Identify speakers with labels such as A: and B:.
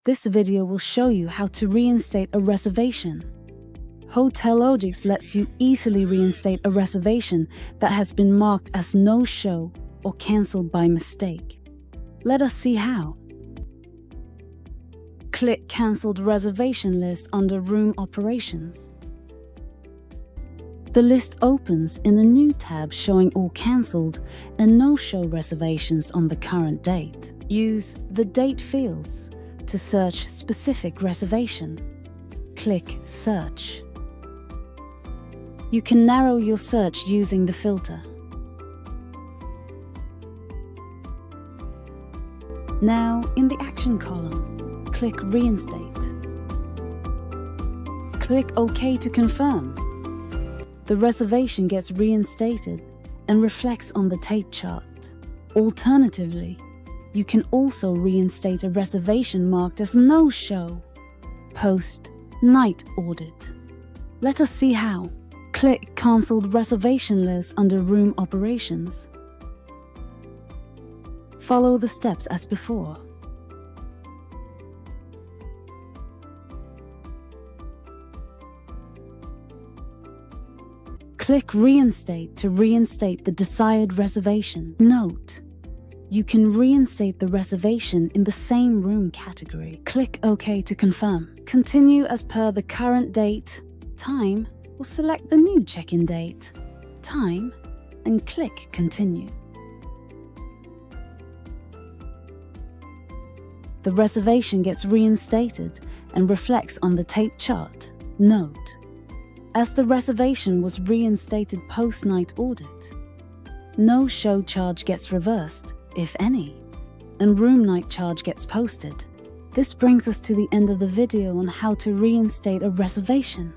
A: This video will show you how to reinstate a reservation. Hotelogix lets you easily reinstate a reservation that has been marked as no-show or cancelled by mistake. Let us see how. Click Cancelled Reservation List under Room Operations. The list opens in a new tab showing all cancelled and no-show reservations on the current date. Use the Date fields to search specific reservation. Click Search. You can narrow your search using the filter. Now, in the Action column, click Reinstate. Click OK to confirm. The reservation gets reinstated and reflects on the tape chart. Alternatively, you can also reinstate a reservation marked as no-show. Post-night audit. Let us see how. Click Cancelled Reservation List under Room Operations. Follow the steps as before. Click Reinstate to reinstate the desired reservation. Note: you can reinstate the reservation in the same room category. Click OK to confirm. Continue as per the current date, time, or select the new check-in date, time, and click Continue. The reservation gets reinstated and reflects on the tape chart. Note: as the reservation was reinstated post-night audit, no show charge gets reversed, if any, and room night charge gets posted. This brings us to the end of the video on how to reinstate a reservation.